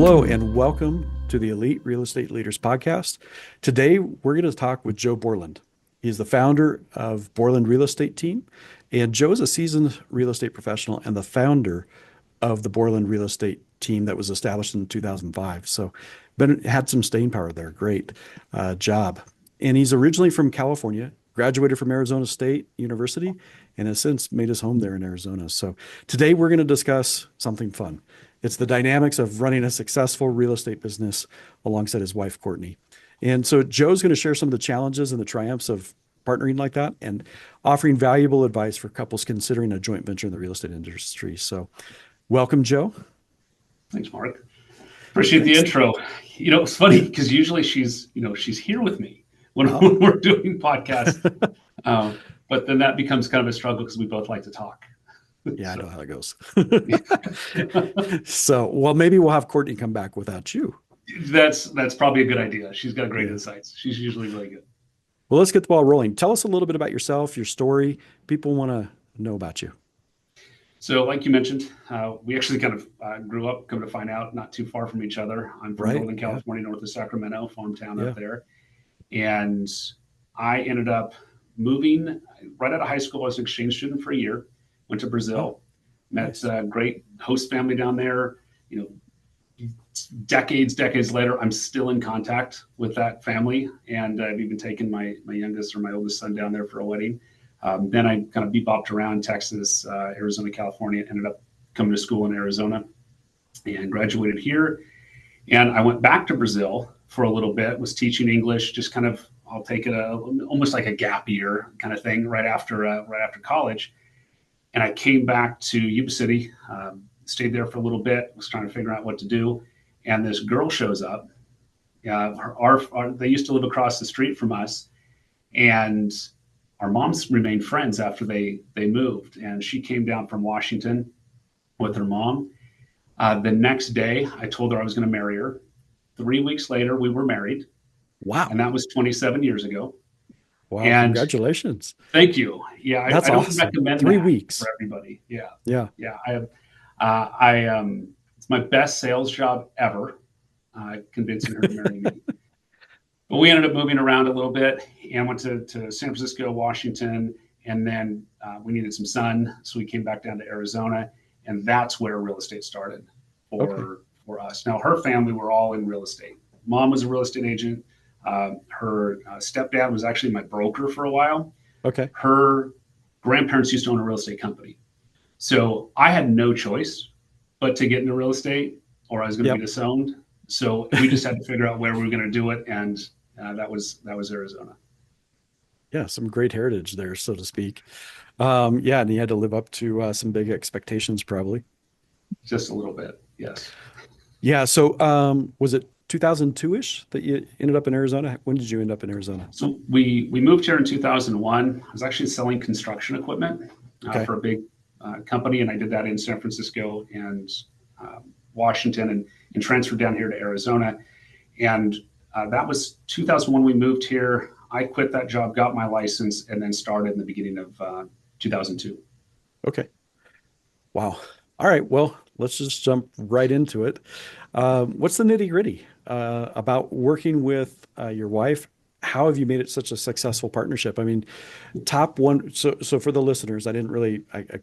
Hello and welcome to the Elite Real Estate Leaders Podcast. Today, we're going to talk with Joe Bourland. He's the founder of Bourland Real Estate Team, and Joe is a seasoned real estate professional and the founder of the Bourland Real Estate Team that was established in 2005. So, had some staying power there. Great job. And he's originally from California, graduated from Arizona State University, and has since made his home there in Arizona. So, today we're going to discuss something fun. It's the dynamics of running a successful real estate business alongside his wife, Courtney. And so Joe's going to share some of the challenges and the triumphs of partnering like that and offering valuable advice for couples considering a joint venture in the real estate industry. So welcome, Joe. Thanks, Mark. Appreciate the intro. It's funny because usually she's here with me when we're doing podcasts. But then that becomes kind of a struggle because we both like to talk. Yeah, I know how it goes. So, well, maybe we'll have Courtney come back without you. That's probably a good idea. She's got great insights. She's usually really good. Well, let's get the ball rolling. Tell us a little bit about yourself, your story. People want to know about you. So, like you mentioned, we actually kind of grew up, come to find out, not too far from each other. I'm from Northern California, north of Sacramento, farm town up there. And I ended up moving right out of high school. I was an exchange student for a year. Went to Brazil, met a great host family down there. Decades later, I'm still in contact with that family. And I've even taken my youngest or my oldest son down there for a wedding. Then I kind of bebopped around Texas, Arizona, California, ended up coming to school in Arizona and graduated here. And I went back to Brazil for a little bit, was teaching English, just kind of, I'll take it almost like a gap year kind of thing right after college. And I came back to Yuba City, stayed there for a little bit, was trying to figure out what to do. And this girl shows up. They used to live across the street from us. And our moms remained friends after they moved. And she came down from Washington with her mom. The next day, I told her I was going to marry her. 3 weeks later, we were married. Wow. And that was 27 years ago. Wow, and congratulations. Thank you. Yeah, that's I don't awesome. recommend 3 that weeks for everybody. Yeah. Yeah. It's my best sales job ever, convincing her to marry me. But we ended up moving around a little bit and went to San Francisco, Washington, and then we needed some sun, so we came back down to Arizona, and that's where real estate started for us. Now, her family were all in real estate. Mom was a real estate agent. Her stepdad was actually my broker for a while. Okay. Her grandparents used to own a real estate company. So I had no choice but to get into real estate or I was going to be disowned. So we just had to figure out where we were going to do it. And that was Arizona. Yeah. Some great heritage there, so to speak. And you had to live up to some big expectations probably. Just a little bit. Yes. Yeah. So was it 2002-ish that you ended up in Arizona? When did you end up in Arizona? So we moved here in 2001. I was actually selling construction equipment for a big company, and I did that in San Francisco and Washington, and transferred down here to Arizona. And that was 2001. We moved here. I quit that job, got my license, and then started in the beginning of 2002. Okay. Wow. All right. Well, let's just jump right into it. What's the nitty-gritty about working with your wife? How have you made it such a successful partnership? I mean, top one. So for the listeners, I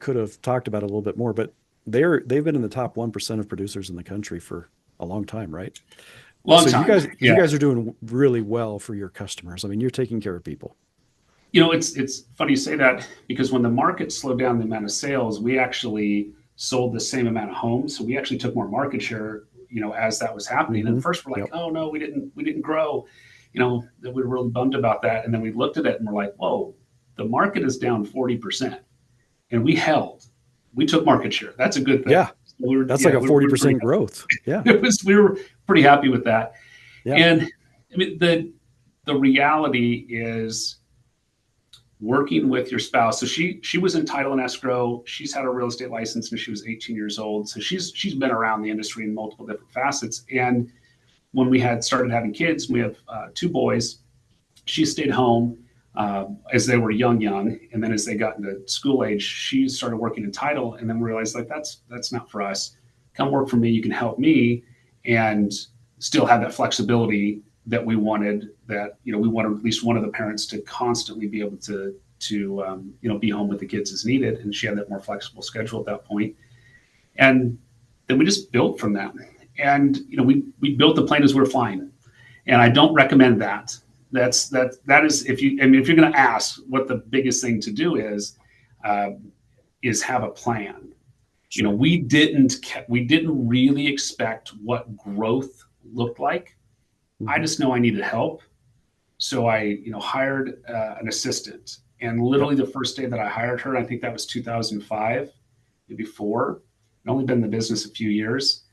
could have talked about it a little bit more, but they've been in the top 1% of producers in the country for a long time, right? Long time. You guys are doing really well for your customers. I mean, you're taking care of people. It's funny you say that because when the market slowed down the amount of sales, we actually sold the same amount of homes. So we actually took more market share, as that was happening. And first we're like, oh no, we didn't grow, that we were really bummed about that. And then we looked at it and we're like, whoa, the market is down 40% and we took market share. That's a good thing. Yeah. So that's like a 40% growth. Yeah. We were pretty happy with that. Yeah. And I mean, the reality is working with your spouse. So she was in title and escrow. She's had a real estate license when she was 18 years old. So she's been around the industry in multiple different facets. And when we had started having kids, we have 2 boys. She stayed home as they were young. And then as they got into school age, she started working in title. And then we realized that's not for us. Come work for me. You can help me. and still have that flexibility that we wanted, that, we wanted at least one of the parents to constantly be able to be home with the kids as needed. And she had that more flexible schedule at that point. And then we just built from that. And, we built the plane as we were flying. And I don't recommend that. That is, if you're going to ask what the biggest thing to do is have a plan. Sure. We didn't really expect what growth looked like. Mm-hmm. I just know I needed help. So I, hired an assistant, and literally the first day that I hired her, I think that was 2005, maybe 4. I'd only been in the business a few years.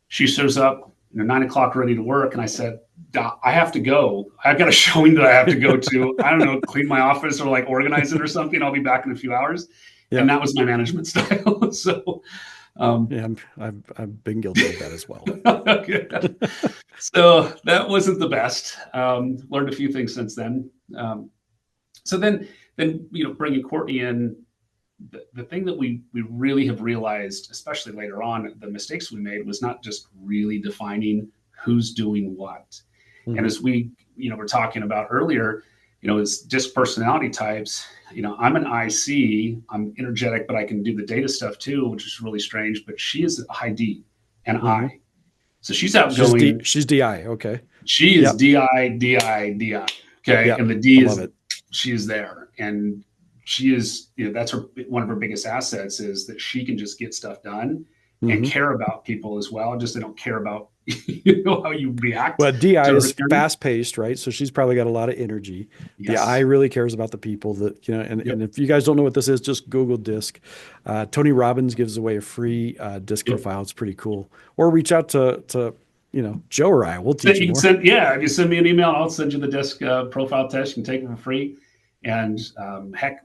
She shows up, 9:00 ready to work. And I said, I have to go. I've got a showing that I have to go to. I don't know, clean my office or like organize it or something. I'll be back in a few hours. Yeah. And that was my management style. So, yeah, I've been guilty of that as well. So that wasn't the best. Learned a few things since then. So then, bringing Courtney in, the thing that we really have realized, especially later on, the mistakes we made was not just really defining who's doing what. Mm-hmm. And as we, were talking about earlier, as disc personality types, I'm an IC, I'm energetic, but I can do the data stuff too, which is really strange, but she is a high D and mm-hmm. I. So she's outgoing. She's DI. Okay. She is DI. Okay. Yep. And the D is, she is there. And she is, that's one of her biggest assets, is that she can just get stuff done mm-hmm. and care about people as well. Just, they don't care about, how you react. Well, DI is fast paced, right? So she's probably got a lot of energy. Yes. The I really cares about the people that, and if you guys don't know what this is, just Google DISC. Tony Robbins gives away a free DISC profile. It's pretty cool. Or reach out to Joe or I. We'll teach you more. If you send me an email, I'll send you the DISC profile test. You can take it for free. And heck,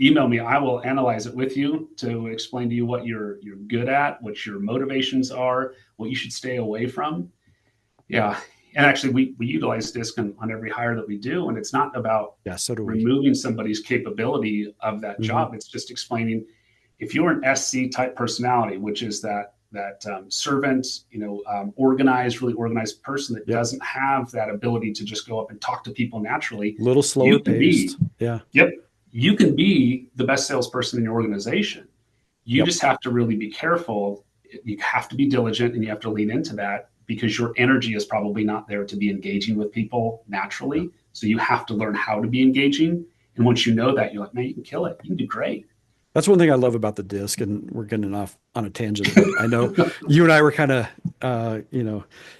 email me. I will analyze it with you to explain to you what you're good at, what your motivations are, what you should stay away from. Yeah. And actually, we utilize DISC on every hire that we do. And it's not about removing somebody's capability of that mm-hmm. job. It's just explaining, if you're an SC type personality, which is that servant, organized, really organized person that doesn't have that ability to just go up and talk to people naturally. A little slower paced. Yep. You can be the best salesperson in your organization. You just have to really be careful. You have to be diligent, and you have to lean into that, because your energy is probably not there to be engaging with people naturally. Yep. So you have to learn how to be engaging. And once you know that, you're like, man, you can kill it. You can do great. That's one thing I love about the DISC, and we're getting off on a tangent. I know you and I were kind of,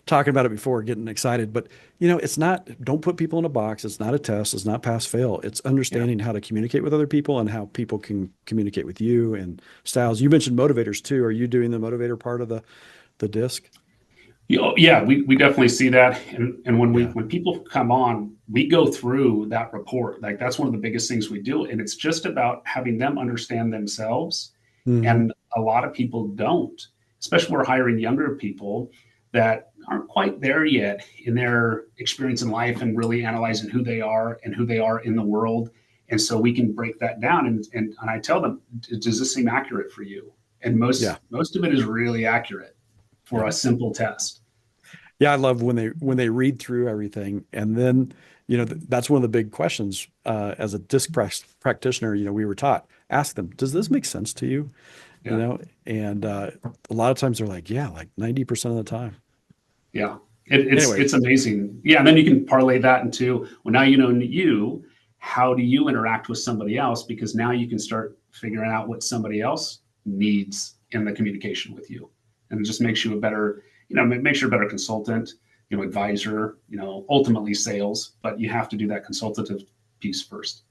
talking about it before, getting excited, but it's not, don't put people in a box. It's not a test. It's not pass fail. It's understanding how to communicate with other people and how people can communicate with you, and styles. You mentioned motivators too. Are you doing the motivator part of the DISC? Yeah, we definitely see that. And when people come on, we go through that report. Like, that's one of the biggest things we do. And it's just about having them understand themselves. Mm-hmm. And a lot of people don't, especially when we're hiring younger people that aren't quite there yet in their experience in life and really analyzing who they are and who they are in the world. And so we can break that down. And I tell them, does this seem accurate for you? And most of it is really accurate for a simple test. Yeah, I love when they read through everything, and then that's one of the big questions as a DISC practitioner. We were taught, ask them, does this make sense to you? And a lot of times they're like, yeah, like 90% of the time. Yeah, it's amazing. Yeah, and then you can parlay that into, well, now you. How do you interact with somebody else? Because now you can start figuring out what somebody else needs in the communication with you, and it just makes you a better. Makes you a better consultant, advisor, ultimately sales, but you have to do that consultative piece first.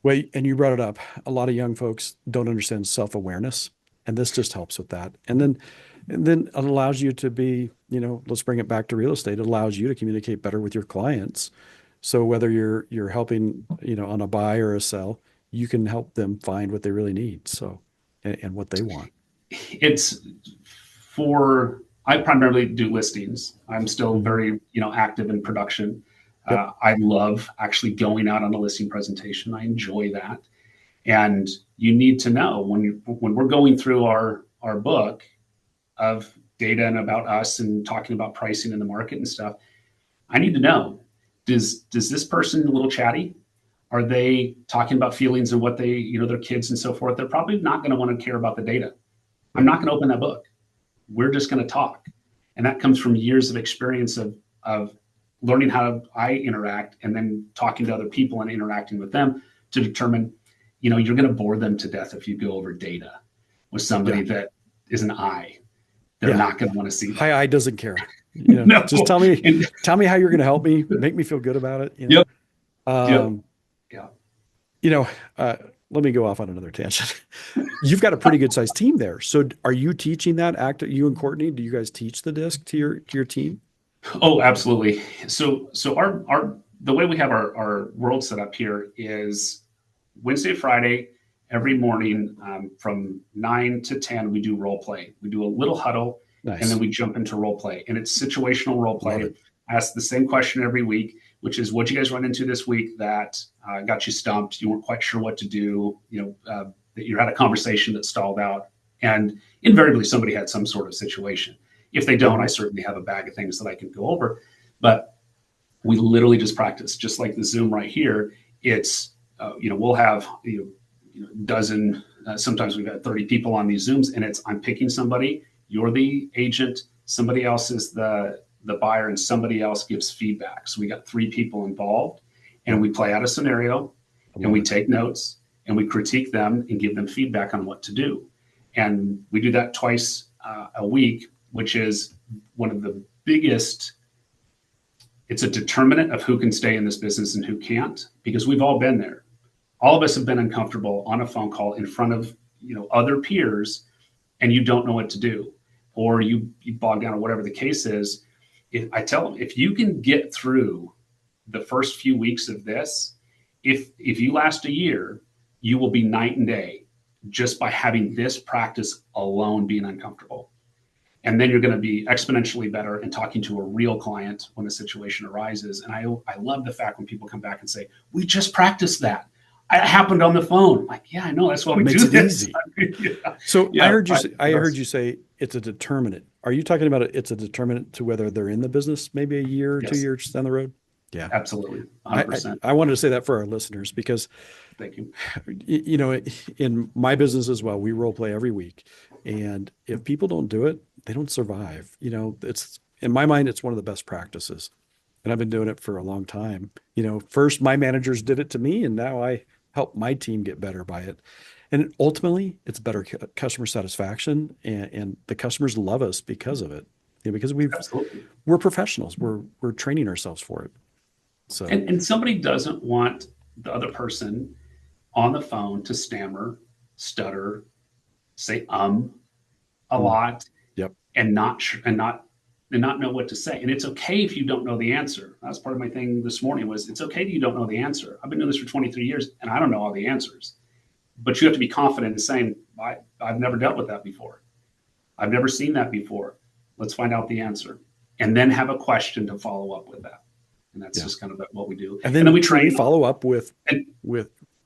Well, and you brought it up. A lot of young folks don't understand self-awareness, and this just helps with that. And then it allows you to be, let's bring it back to real estate. It allows you to communicate better with your clients. So whether you're helping, on a buy or a sell, you can help them find what they really need. So, and what they want. I primarily do listings. I'm still very, active in production. Yep. I love actually going out on a listing presentation. I enjoy that. And you need to know when we're going through our book of data and about us and talking about pricing in the market and stuff, I need to know, does this person a little chatty? Are they talking about feelings and what they, their kids and so forth? They're probably not going to want to care about the data. I'm not going to open that book. We're just going to talk. And that comes from years of experience of learning how I interact and then talking to other people and interacting with them to determine, you're going to bore them to death if you go over data with somebody that is an I. They're not going to want to see that. High I doesn't care. No. Just tell me how you're going to help me, make me feel good about it. Yep. Let me go off on another tangent. You've got a pretty good sized team there. So are you teaching that you and Courtney, do you guys teach the disc to your team? Oh, absolutely. So our the way we have our world set up here is Wednesday, Friday, every morning from 9 to 10, we do role play. We do a little huddle. Nice. And then we jump into role play, and it's situational role play. I ask the same question every week, which is, what you guys run into this week that got you stumped? You weren't quite sure what to do. That you had a conversation that stalled out, and invariably somebody had some sort of situation. If they don't, I certainly have a bag of things that I can go over. But we literally just practice, just like the Zoom right here. It's we'll have dozen. Sometimes we've got 30 people on these Zooms, and I'm picking somebody. You're the agent. Somebody else is the buyer, and somebody else gives feedback. So we got 3 people involved, and we play out a scenario, and we take notes, and we critique them and give them feedback on what to do. And we do that twice a week, which is one of the biggest. It's a determinant of who can stay in this business and who can't, because we've all been there. All of us have been uncomfortable on a phone call in front of other peers, and you don't know what to do, or you bog down, or whatever the case is. I tell them, if you can get through the first few weeks of this, if you last a year, you will be night and day just by having this practice alone, being uncomfortable. And then you're going to be exponentially better in talking to a real client when a situation arises. And I love the fact when people come back and say, we just practiced that. It happened on the phone. I'm like, yeah, I know. That's why we do this. Easy. So I heard you say it's a determinant. Are you talking about it's a determinant to whether they're in the business maybe a year or 2 years down the road? Yeah, absolutely. 100%. I wanted to say that for our listeners because, thank you. In my business as well, we role play every week, and if people don't do it, they don't survive. It's, in my mind, it's one of the best practices, and I've been doing it for a long time. First my managers did it to me, and now I help my team get better by it. And ultimately, it's better customer satisfaction, and the customers love us because of it. Because we're professionals. We're training ourselves for it. So and somebody doesn't want the other person on the phone to stammer, stutter, say a lot, and not know what to say. And it's okay if you don't know the answer. That's part of my thing this morning was, it's okay that you don't know the answer. I've been doing this for 23 years, and I don't know all the answers. But you have to be confident in saying, I've never dealt with that before. I've never seen that before. Let's find out the answer. And then have a question to follow up with that. And that's just kind of what we do. And then we train, follow up with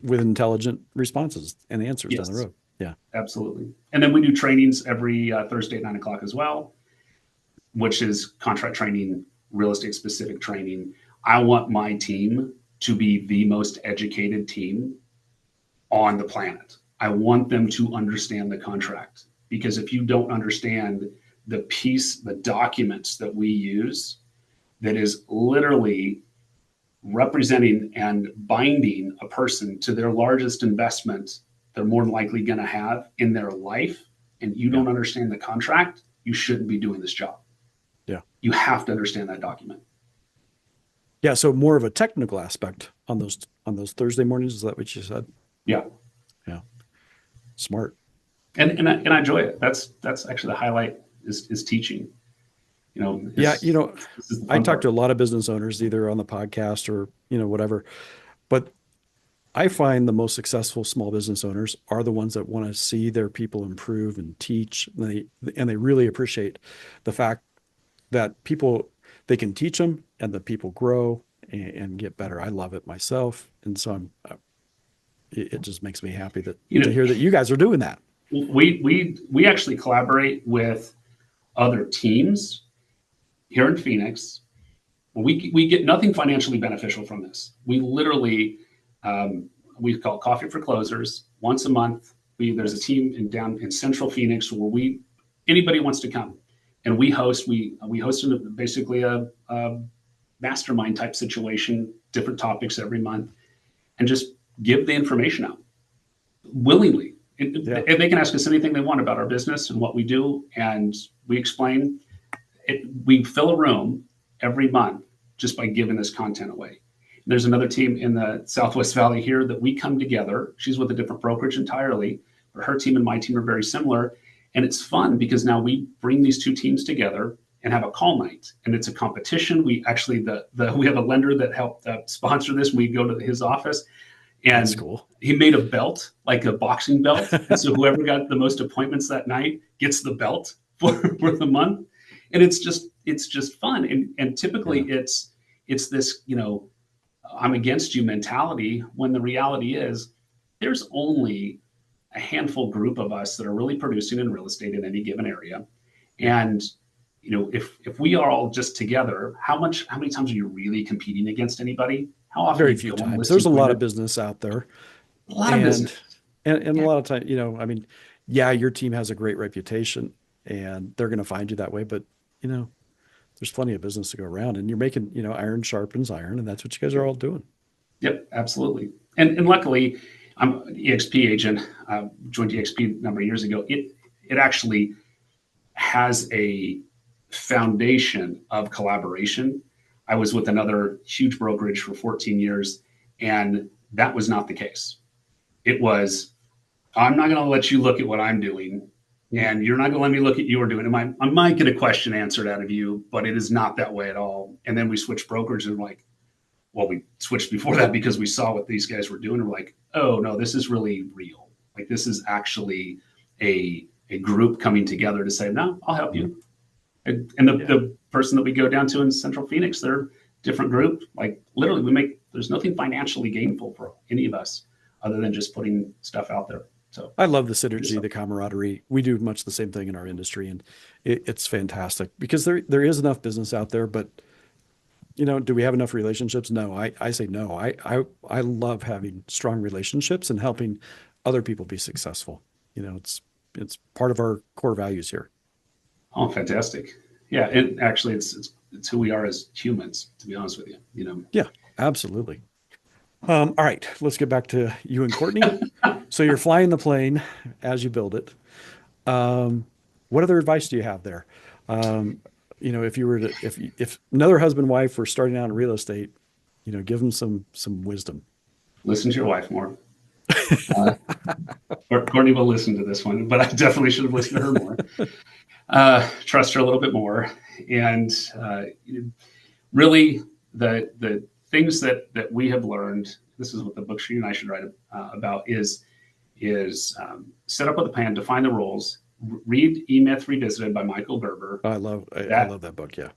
intelligent responses and answers down the road. Yeah, absolutely. And then we do trainings every Thursday at 9:00 as well, which is contract training, real estate specific training. I want my team to be the most educated team on the planet. I want them to understand the contract, because if you don't understand the documents that we use, that is literally representing and binding a person to their largest investment they're more than likely going to have in their life, and you don't understand the contract, you shouldn't be doing this job. Yeah. You have to understand that document. Yeah. So more of a technical aspect on those Thursday mornings. Is that what you said? Yeah. Yeah. Smart. And I enjoy it. That's actually the highlight is teaching. I talk to a lot of business owners, either on the podcast or, whatever, but I find the most successful small business owners are the ones that want to see their people improve and teach. And they really appreciate the fact that they can teach them and the people grow and get better. I love it myself. And so it just makes me happy to hear that you guys are doing that. We actually collaborate with other teams here in Phoenix. We get nothing financially beneficial from this. We literally, we call it Coffee for Closers. Once a month, there's a team down in Central Phoenix where anybody wants to come, and we host basically a mastermind type situation, different topics every month, and just give the information out willingly. And they can ask us anything they want about our business and what we do, and we explain it. We fill a room every month just by giving this content away. There's another team in the Southwest Valley here that we come together. She's with a different brokerage entirely, but her team and my team are very similar. And it's fun because now we bring these two teams together and have a call night. And it's a competition. We actually, we have a lender that helped sponsor this. We go to his office, and that's cool. He made a belt, like a boxing belt. And so whoever got the most appointments that night gets the belt for the month. And it's just fun. And typically it's this, I'm against you mentality, when the reality is there's only a handful group of us that are really producing in real estate in any given area. And, if we are all just together, how many times are you really competing against anybody? How often? Very few times. There's a lot of business out there. A lot of business. And a lot of times, your team has a great reputation and they're going to find you that way, but there's plenty of business to go around, and you're making, iron sharpens iron, and that's what you guys are all doing. Yep, absolutely. And luckily, I'm an EXP agent, joined EXP a number of years ago. It actually has a foundation of collaboration. I was with another huge brokerage for 14 years, and that was not the case. It was, I'm not going to let you look at what I'm doing, and you're not going to let me look at your doing. I might get a question answered out of you, but it is not that way at all. And then we switched brokerage, and we switched before that because we saw what these guys were doing. And we're like, oh no, this is really real. Like, this is actually a group coming together to say, no, I'll help you. And the person that we go down to in Central Phoenix, they're a different group. Like, literally, there's nothing financially gainful for any of us other than just putting stuff out there. So I love the synergy, the camaraderie. We do much the same thing in our industry, and it's fantastic because there is enough business out there, but do we have enough relationships? No, I say no. I love having strong relationships and helping other people be successful. It's part of our core values here. Oh, fantastic. Yeah. And actually it's who we are as humans, to be honest with you, Yeah, absolutely. All right, let's get back to you and Courtney. So you're flying the plane as you build it. What other advice do you have there? If you were to, if another husband and wife were starting out in real estate, give them some wisdom. Listen to your wife more. Courtney will listen to this one, but I definitely should have listened to her more. Trust her a little bit more. And really the things that we have learned, this is what the book you and I should write about, is set up with a plan, define the roles, read E-Myth Revisited by Michael Gerber. I love that book. Yeah.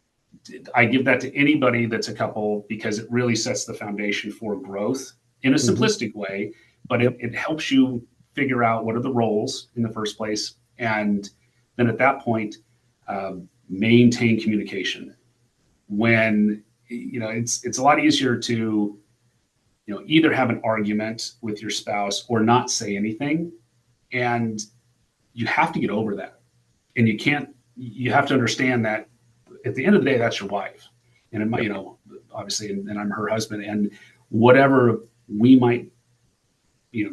I give that to anybody that's a couple because it really sets the foundation for growth in a simplistic way, but it helps you figure out what are the roles in the first place. And then at that point, maintain communication. When, it's a lot easier to, either have an argument with your spouse or not say anything. And you have to get over that. And you have to understand that at the end of the day, that's your wife. And it might, obviously, and I'm her husband, and whatever we might,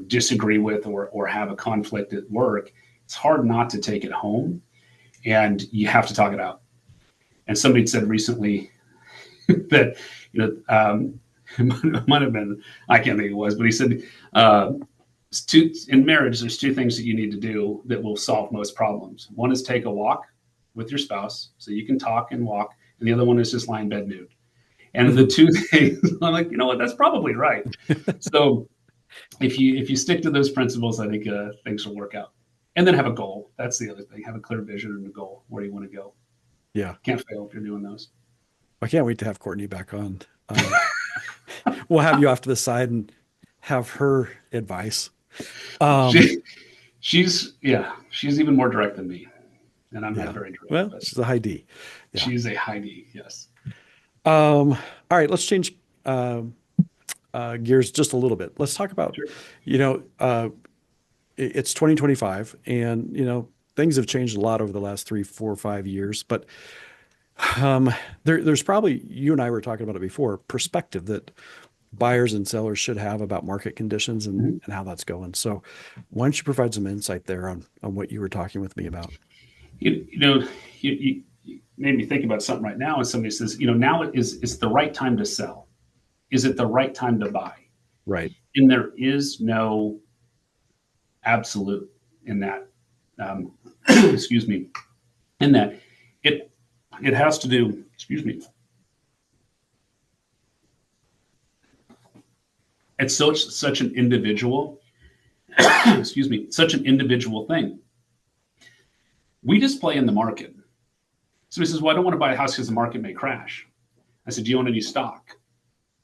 disagree with or have a conflict at work, it's hard not to take it home, and you have to talk it out. And somebody said recently that, it might have been, I can't think it was, but he said, in marriage, there's two things that you need to do that will solve most problems. One is take a walk with your spouse so you can talk and walk. And the other one is just lie in bed nude. And the two things, I'm like, that's probably right. So if you stick to those principles, I think things will work out. And then have a goal. That's the other thing. Have a clear vision and a goal where you want to go. Yeah. Can't fail if you're doing those. I can't wait to have Courtney back on. We'll have you off to the side and have her advice. She's even more direct than me. and I'm Yeah. not very direct, Well, but she's a high D. Yeah. she's a high D. Yes. All right, let's change gears just a little bit. Let's talk about, Sure. you know, it's 2025, and things have changed a lot over the last 3, 4, 5 years. But there's probably, you and I were talking about it before, perspective that buyers and sellers should have about market conditions and, Mhm. and how that's going. So why don't you provide some insight there on what you were talking with me about? You know, you made me think about something right now. And somebody says, now it's the right time to sell. Is it the right time to buy? Right. And there is no absolute in that. Um, excuse me. In that, it it has to do. Excuse me. It's such an individual. Excuse me. Such an individual thing. We just play in the market. Somebody says, "Well, I don't want to buy a house because the market may crash." I said, "Do you own any stock?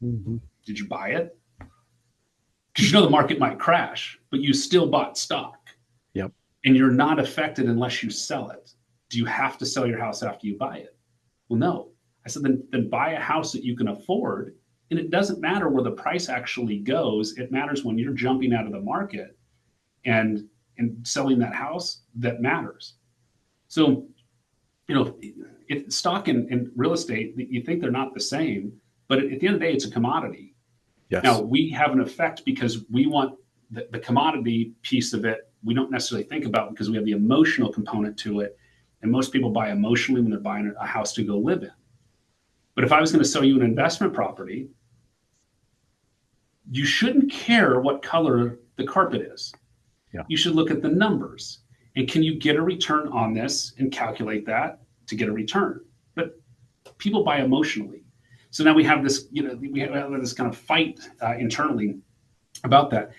Mhm. Did you buy it? Because the market might crash, but you still bought stock, Yep. and you're not affected unless you sell it. Do you have to sell your house after you buy it? Well, no." I said, then buy a house that you can afford, and it doesn't matter where the price actually goes. It matters when you're jumping out of the market and selling that house. That matters. So, if stock and real estate, you think they're not the same, but at the end of the day, it's a commodity. Now, Yes. we have an effect because we want the commodity piece of it. We don't necessarily think about because we have the emotional component to it. And most people buy emotionally when they're buying a house to go live in. But if I was going to sell you an investment property, you shouldn't care what color the carpet is. Yeah. You should look at the numbers. And can you get a return on this and calculate that to get a return? But people buy emotionally. So now we have this, we have this kind of fight internally about that.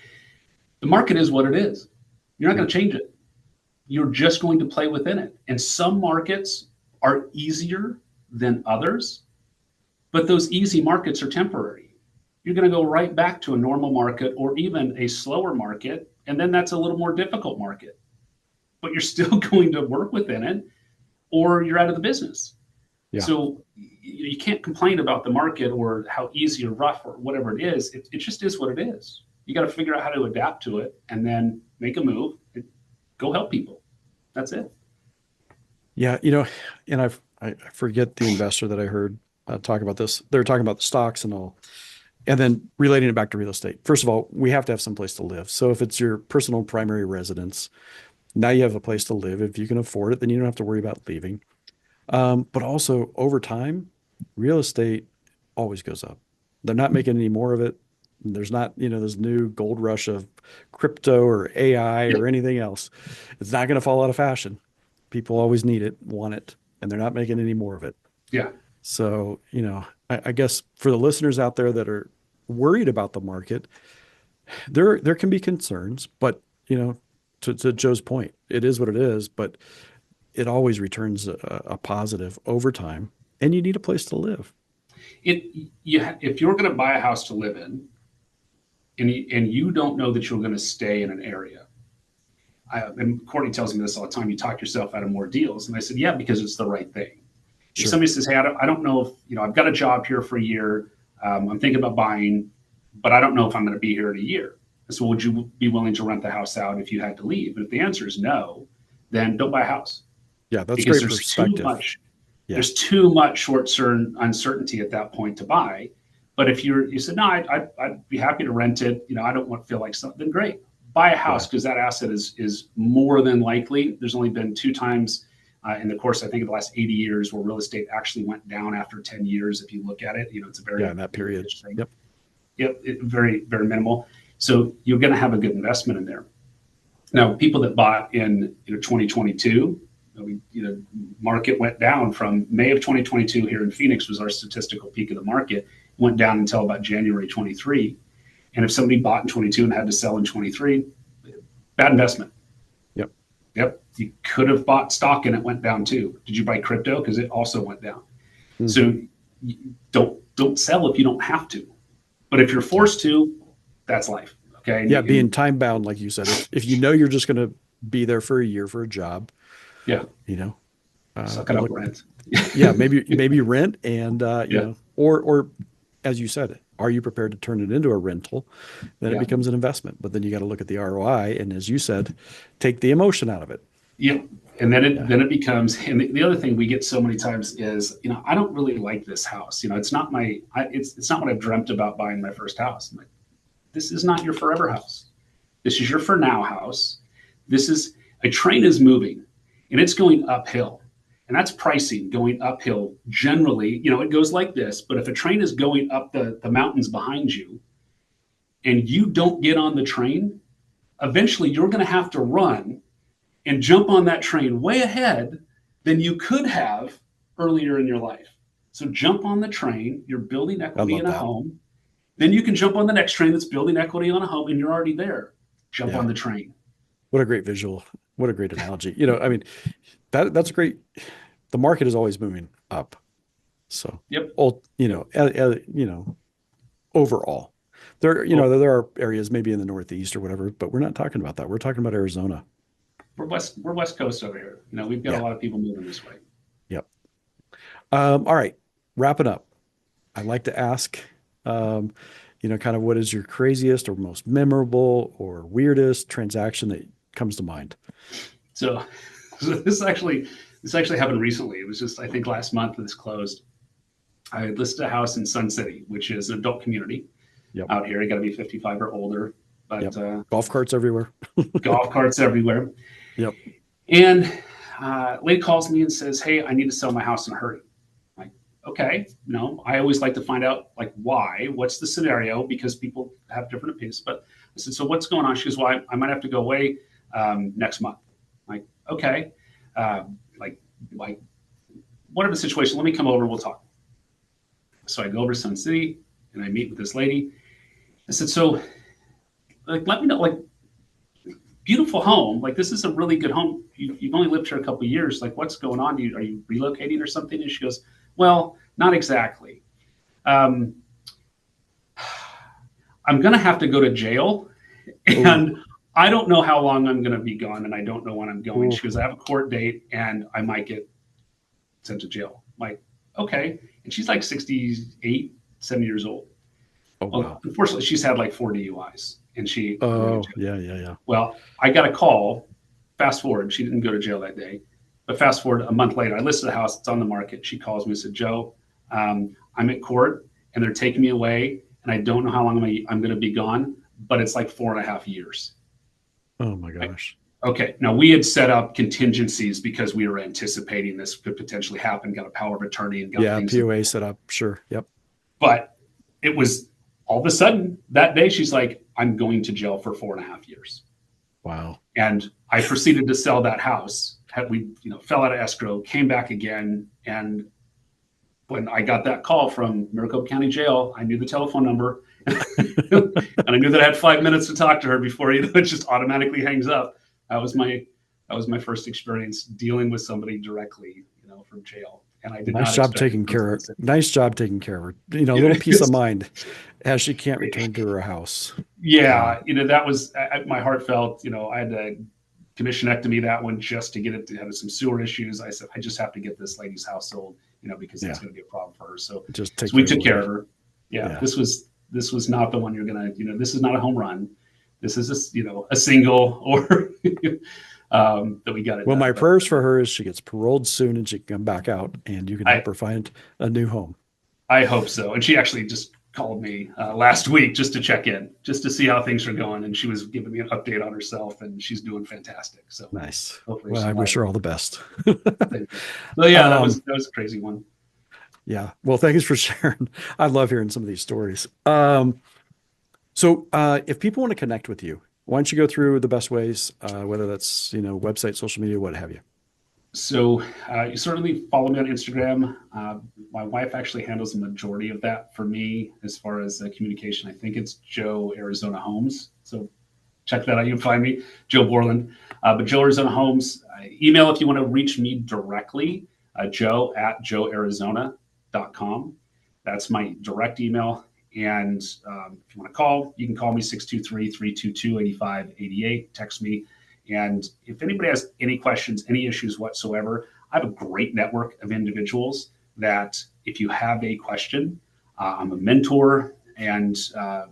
The market is what it is. You're not going to change it. You're just going to play within it. And some markets are easier than others, but those easy markets are temporary. You're going to go right back to a normal market or even a slower market, and then that's a little more difficult market. But you're still going to work within it, or you're out of the business. Yeah. So you can't complain about the market or how easy or rough or whatever it is. It just is what it is. You got to figure out how to adapt to it and then make a move and go help people. That's it. Yeah. And I forget the investor that I heard talk about this. They were talking about the stocks and all, and then relating it back to real estate. First of all, we have to have some place to live. So if it's your personal primary residence, now you have a place to live. If you can afford it, then you don't have to worry about leaving. But also over time, real estate always goes up. They're not making any more of it. There's not, this new gold rush of crypto or AI Yep. or anything else. It's not going to fall out of fashion. People always need it, want it, and they're not making any more of it. Yeah. So, I guess for the listeners out there that are worried about the market, there can be concerns, but to Joe's point, it is what it is, but it always returns a positive over time, and you need a place to live. If you're going to buy a house to live in, and you don't know that you're going to stay in an area, and Courtney tells me this all the time. You talk yourself out of more deals, and I said, yeah, because it's the right thing. If Sure. somebody says, hey, I don't know if I've got a job here for a year, I'm thinking about buying, but I don't know if I'm going to be here in a year. So would you be willing to rent the house out if you had to leave? And if the answer is no, then don't buy a house. Yeah, that's Because great perspective. Yeah. there's too much short-term uncertainty at that point to buy. But if you said, no, I'd be happy to rent it. I don't want to feel like something. Then great, buy a house because that asset is more than likely. There's only been 2 times in the course, I think, of the last 80 years where real estate actually went down after 10 years. If you look at it, it's a very in that period. thing. Yep. Yep, very very minimal. So you're going to have a good investment in there. Now, people that bought in 2022. Market went down from May of 2022 here in Phoenix was our statistical peak of the market, went down until about January 23. And if somebody bought in 22 and had to sell in 23, bad investment. Yep. You could have bought stock and it went down too. Did you buy crypto? Because it also went down. Mm-hmm. So don't sell if you don't have to. But if you're forced to, that's life. Okay. Yeah. Being time bound, like you said, if you know you're just going to be there for a year for a job, Yeah. you know, Suck it up, look, rent. yeah, maybe rent and, Yeah. or as you said, are you prepared to turn it into a rental? Then it Yeah. becomes an investment, but then you got to look at the ROI. And as you said, take the emotion out of it. Yeah. And then Yeah. it becomes, and the other thing we get so many times is, I don't really like this house. It's not it's not what I've dreamt about buying my first house. I'm like, this is not your forever house. This is your for now house. This is a train is moving and it's going uphill. And that's pricing going uphill. Generally, it goes like this, but if a train is going up the mountains behind you and you don't get on the train, eventually you're going to have to run and jump on that train way ahead than you could have earlier in your life. So jump on the train, you're building I equity love in a that. home. Then you can jump on the next train that's building equity on a home and you're already there. Jump Yeah. on the train. What a great visual. What a great analogy. I mean, that's great. The market is always moving up. So, Yep. overall, there, Well, there are areas maybe in the Northeast or whatever, but we're not talking about that. We're talking about Arizona. we're West Coast over here. We've got a Yeah. lot of people moving this way. Yep. All right. Wrapping up. I'd like to ask, kind of what is your craziest or most memorable or weirdest transaction that comes to mind? So, this actually happened recently. It was just, I think, last month this closed. I listed a house in Sun City, which is an adult community. Yep. Out here. You got to be 55 or older, but Yep. Golf carts everywhere. golf carts everywhere. Yep. And lady calls me and says, "Hey, I need to sell my house in a hurry." I'm like, okay, I always like to find out like why, what's the scenario, because people have different opinions. But I said, "So what's going on?" She goes, "Well, I might have to go away next month." I'm like, okay, like whatever the situation, let me come over, we'll talk. So I go over to Sun City and I meet with this lady. I said, "So, like, let me know, like, beautiful home. Like, this is a really good home. You've only lived here a couple of years. Like, what's going on? Are you relocating or something?" And she goes, "Well, not exactly. I'm going to have to go to jail. And I don't know how long I'm going to be gone. And I don't know when I'm going." She goes, "I have a court date and I might get sent to jail." I'm like, okay. And she's like 68, 70 years old. Oh, Well, wow. unfortunately, she's had like 4 DUIs. And she. Oh, yeah. Well, I got a call. Fast forward, she didn't go to jail that day. But fast forward a month later, I listed a house. It's on the market. She calls me and said, "Joe, I'm at court and they're taking me away. And I don't know how long I'm going to be gone, but it's like 4.5 years." Oh, my gosh. Okay. Now, we had set up contingencies because we were anticipating this could potentially happen, got a power of attorney and got things. POA set up. Sure. Yep. But it was all of a sudden that day, she's like, "I'm going to jail for 4.5 years." Wow. And I proceeded to sell that house. We, fell out of escrow, came back again. And when I got that call from Maricopa County Jail, I knew the telephone number and I knew that I had 5 minutes to talk to her before it just automatically hangs up. That was my first experience dealing with somebody directly, from jail. And I did Nice not job expect taking care of. Nice job taking care of her. A little peace of mind as she can't return to her house. Yeah, that was my heart felt. I had to commissionectomy that one just to get it to have some sewer issues. I said, I just have to get this lady's house sold, because that's going to be a problem for her. So we took care of her. Yeah, this was not the one you're gonna. This is not a home run. This is a single or that we got it. Well, done. my prayers for her is she gets paroled soon and she can come back out and you can help her find a new home. I hope so. And she actually just called me last week just to check in, just to see how things are going. And she was giving me an update on herself and she's doing fantastic. So nice. Hopefully well, I wish her all the best. Well, yeah, that was a crazy one. Yeah. Well, thanks for sharing. I love hearing some of these stories. So if people want to connect with you, why don't you go through the best ways, whether that's, website, social media, what have you? So you certainly follow me on Instagram. My wife actually handles the majority of that for me as far as communication. I think it's Joe Arizona Homes. So check that out. You can find me, Joe Bourland. But Joe Arizona Homes, email if you want to reach me directly, joe@joearizona.com. That's my direct email. And if you want to call, you can call me 623-322-8588. Text me. And if anybody has any questions, any issues whatsoever, I have a great network of individuals that if you have a question, I'm a mentor and have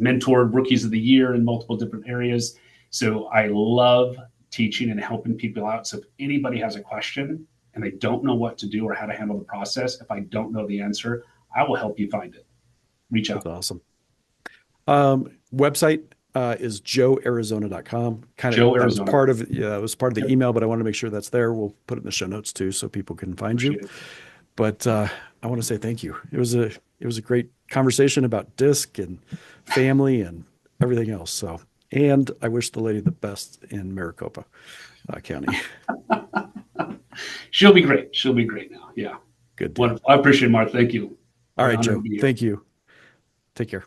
mentored rookies of the year in multiple different areas. So I love teaching and helping people out. So if anybody has a question and they don't know what to do or how to handle the process, if I don't know the answer, I will help you find it. Reach That's out. awesome. Website is joearizona.com. Kind Joe of that was Arizona. part of it was part of the Yep. email, but I want to make sure that's there. We'll put it in the show notes too, so people can find you. Appreciate it. But I want to say thank you. It was a great conversation about disc and family and everything else. So, and I wish the lady the best in Maricopa County. She'll be great. She'll be great now. Yeah. Good deal. Wonderful. I appreciate it, Mark. Thank you. All Very right, honored Joe. to be here. Thank you. Take care.